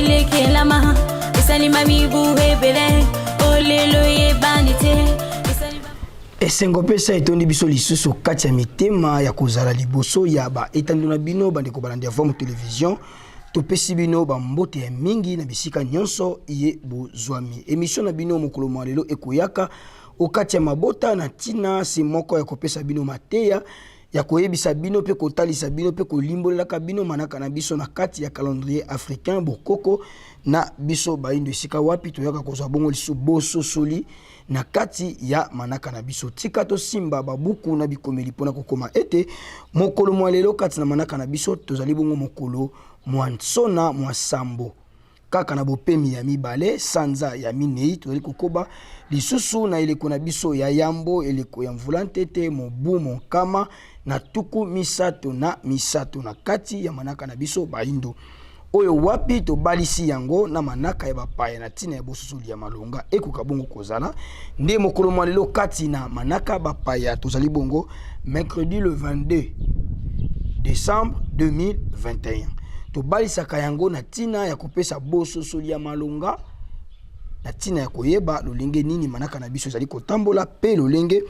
Ile kelama Isalima mibu hebele Olelo ye bandite Esengo pesa etondi biso lisusu kati ya mitema ya kozala liboso ya ba etandona bino bandeko balandi ya mu television topesi bino bambote ya mingi na bisika nyonso iye bozwami émission na bino mokolo mwa lelo ekoyaka okati ya mabota na tina si moko ya kopesa bino mateya ya koyebisa bino pe kotalisa bino pe kolimbolelaka bino manaka na biso na kati ya calendrier africain bokoko na biso baindo esika wapi toyaka kozwa bongo lisu boso soli na kati ya manaka na biso tika to simba babuku na bikomeli pona kokoma ete mokolo mwa lelo kati na manaka na biso tozali bongo mokolo mwa nsona mwa sambo kaka na bopemi ya mibale sanza ya minei tozali kokoba lisusu na eleko na biso ya yambo eleko ya mvula ntete mobu monkama na tuku misato na kati ya manaka na biso baindo oyo wapi to balisi yango na manaka ya bapaya na tina ya bosusuli ya malonga ekoka bongo kozala nde mokolo mwa lelo kati na manaka bapaya tozali bongo mercredi le 22 décembre 2021 to balisaka yango na tina ya kopesa bosusuli ya malonga na tina ya koyeba lolenge nini manaka na biso ezali kotambola pe lolenge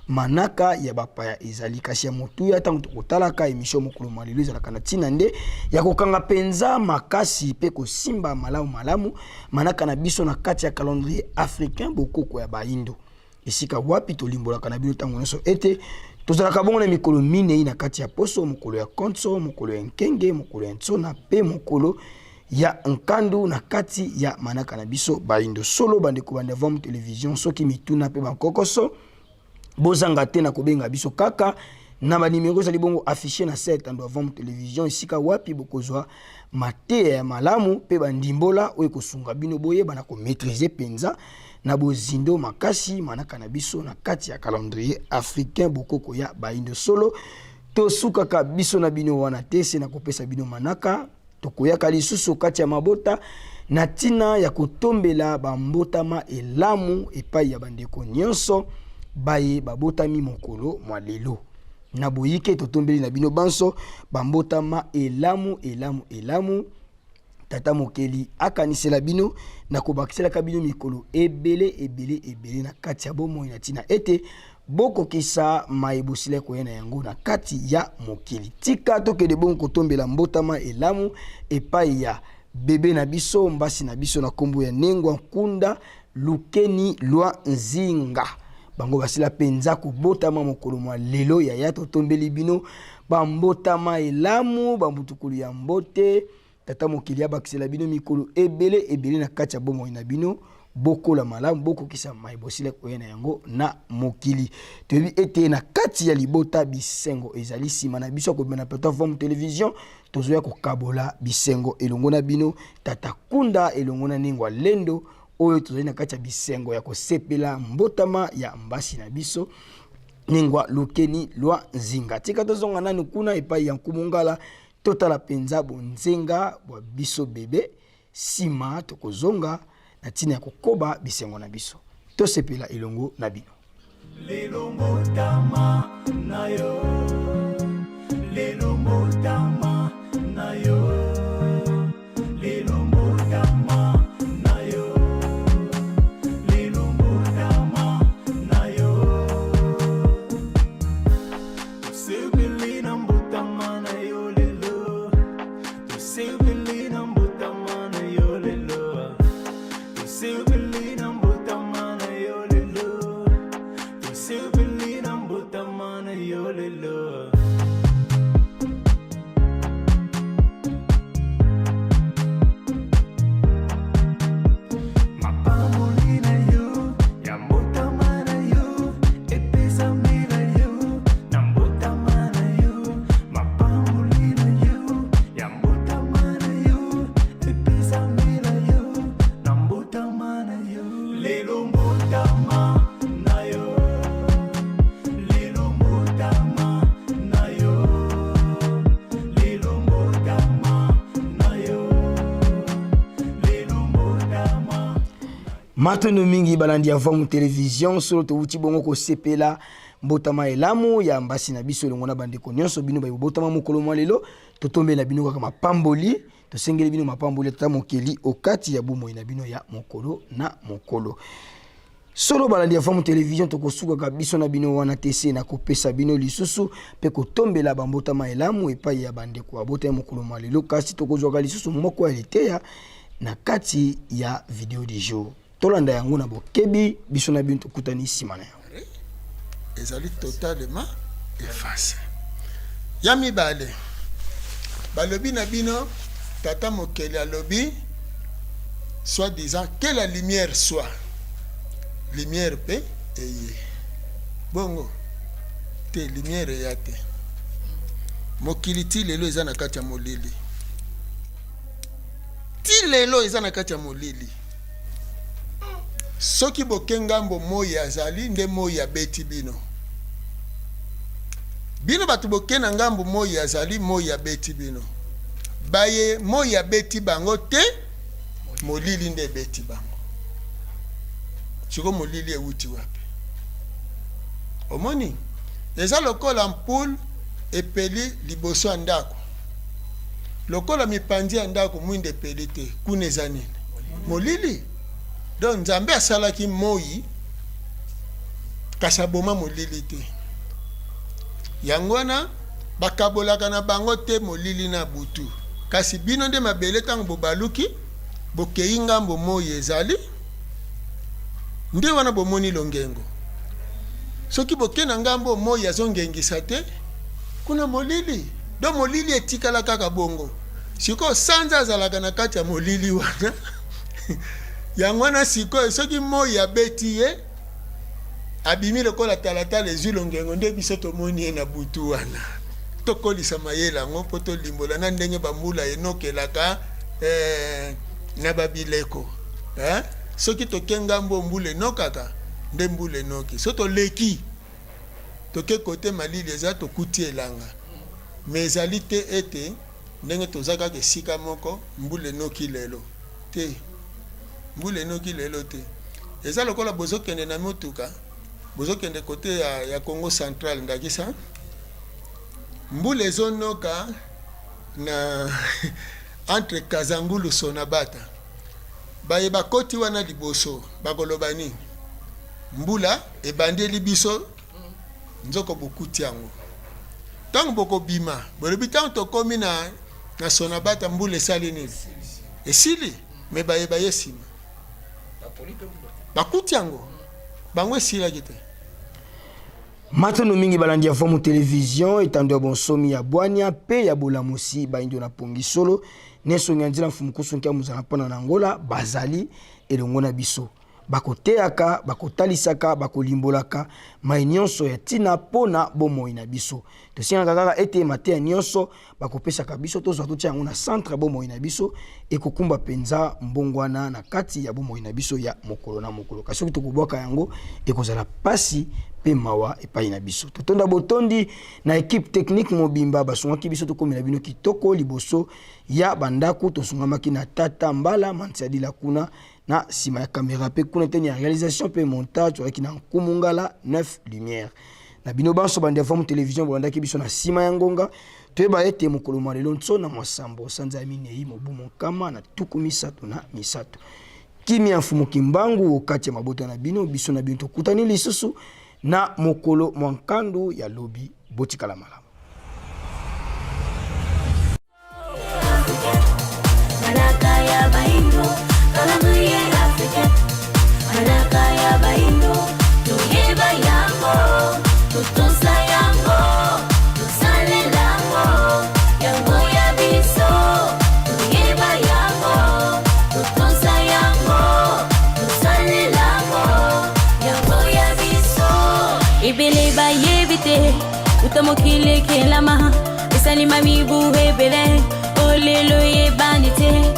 manaka ya bapaya ezali kasi ya motuya tango kotalaka emission mokolo mwa lelo ezalaka na tina nde ya kokanga penza makasi pe kosimba malamu manaka na biso na kati ya calendrier africain bokoko ya baindo esika wapi tolimbolaka na bino tango nyonso ete tozalaka bongo na mikolo minei na kati ya poso mokolo ya konso mokolo ya nkenge mokolo ya nsona pe mokolo ya nkandu na kati ya manaka na biso baindo solo bandeko banda mu television soki mituna pe bankokoso bozanga te na kobenga biso kaka na ba numéro zali bongo affiché na set ando avant télévision isika wapi bokozwa mateya ya malamu pe bandimbola oyo kosunga bino boye bana ko maîtriser penza na bozindo makasi manaka na biso na kati ya calendrier africain bokoko ya baindo solo to sukaka biso na bino wana tese na kopesa bino manaka to koyaka lisusu kati ya mabota na tina ya kotombela bambotama elamu epai ya bandeko nyonso baye babotami mokolo mwa lelo na boyike totombeli na bino banso bambotama elamu tata mokeli akanisela bino na kobakisela bino mikolo ebele na kati ya bomoi na tina ete bokokisa maebosile koyena yango na kati ya mokili tika tokende bongo kotombela mbotama elamu epai ya bebe na biso mbasi na biso na kombo ya Nengwa Nkunda Lukeni Lwa Nzinga bango basila penza kobotama mokolo mwa lelo ya ya totombeli bino bambotama elamu bambutukulu ya mbote tata mokili abakisela bino mikolo ebele na kati ya bomoi na bino bokola malamu bokokisa maibosile koyena yango na mokili toyebi ete na kati ya libota bisengo ezali sima na biso kobena plateforme television tozoya kokabola bisengo elongo na bino tata Kunda elongo na Nengwa Lendo oyo tozali na kati ya bisengo ya kosepela mbotama ya mbasi na biso Nengwa Lukeni Lwa Nzinga tika tozonga nanu kuna epai ya Nkumongala totala penza bonzenga bwa biso bebe sima tokozonga na tina ya kokoba bisengo na biso tosepela elongo na bino lelo mbotama na yo lelo mbotama na yo lelo mbotama na yo lelo mbotama na yo tosepeli na mbotama na yo lelo tosepeli na mbotama na yo lelo tosepeli na mbotama na yo lelo tosepeli na mbotama na yo lelo Matono mingi balandi avant television solo to uti bongo ko sepela mbotama elamu ya mbasi na biso longo na bandeko nyonso bino ba botama mokolo mwa lelo to tombela bino kaka mapamboli tosengeli bino mapamboli ta mokeli okati ya bomoi na bino ya mokolo na mokolo. Solo balandi ya famu television tokosuka biso na bino wana tese na kopesa bino lisusu pe kotombela bambota maelamu epai ya bandeko abota ya mokolo malelo kasi tokozwaka lisusu moko ya liteya na kati ya video du jour. Tolanda yango na bokebi biso na bino tokutani sima na yango. Ezali totalement effacé. Yami bale. Balobi na bino tata mokeli alobi soit disant que la lumière soit. Lumière pe eye. Bongo te lumière yate. Mokili ti lelo eza na kati ya molili. Ti lelo eza na kati ya molili. Soki bokengambo moyi azali nde moyi abeti bino. Bino batu bokena ngambo moyi azali moyi abeti bino. Baye moyi abeti bango te molili nde beti bango. Chiko molili euti wapi. Omoni eza lokola mpoule epeli liboso ya ndako. Lokola mipandi ya ndako mwinde epeli te kuna eza nini? Molili. Donc Nzambe asalaki moyi kasaboma molili te. Yangwana bakabolaka na bango te molili na butu. Kasi bino nde mabele tango bobaluki bokei ngambo moyi ezali nde wana bomoni longengo. Soki bokena ngambo moyi azongengisa te kuna molili. Do molili etikala kaka bongo. Siko sanza azalaka na kati ya molili wana. Yangwana siko soki moyi abeti ye abimi lokola talatala ezwi longengo nde biso tomoni na butu wana. Tokolisa mayela ngo poto limbola na ndenge bambula enokelaka na babileko. Soki tokengambo mbule nokaka nde mbule noki. Soto leki toke kote malili eza tokuti elanga. Mezali te ete ndenge tozaka ke sika moko mbule noki lelo. Te. Mbule noki lelo te. Eza lokola bozokende na motuka. Bozokende kote ya Congo Central ndakisa. Mbule zonoka na entre Kazangulu Sonabata. Baye bakoti wana liboso bakoloba nini? Mbula ebandeli biso nzoko bokuti yango. Tango boko bima, bolobi tango tokomi na Sonabata mbule sali nini? Esili me baye sima. Bakuti yango. Bango esila kite. Matano mingi balandi ya fomu television etando bonsomi ya bwania pe ya bolamusi baindo na pongi solo neso nyanzila mfumukusu nkia muzana pana na Angola bazali elongo na biso bakoteaka bakotalisaka bakolimbolaka mainyonso ya tina pona bomoi na biso tosina kaka ete matea nyonso bakopesaka biso tozwa totia yango na centre bomoi na biso ekokumba penza mbongwana na kati ya bomoi na biso ya mokolo na mokolo kasi tokubwaka yango ekozala pasi pe mawa epai na biso totonda botondi na équipe technique mobimba basungaki biso tokomela bino kitoko liboso ya bandaku tosungamaki na tata mbala mantiadila kuna na sima ya caméra pe kuna teni ya réalisation pe montage avec na kumungala 9 lumière na bino banso bande forme télévision bolandaki biso na sima ya ngonga toyeba ete mokolo malelo nso na mwasambo sanza ya minei mobumo kama na tuku misato na misato kimi ya mfumu kimbangu okati ya mabota na bino biso na bino tokutani lisusu na mokolo mwankandu ya lobi botikala malamu. Ibeleba yebite utamokile kelama esalima mibu hebele olelo yebanite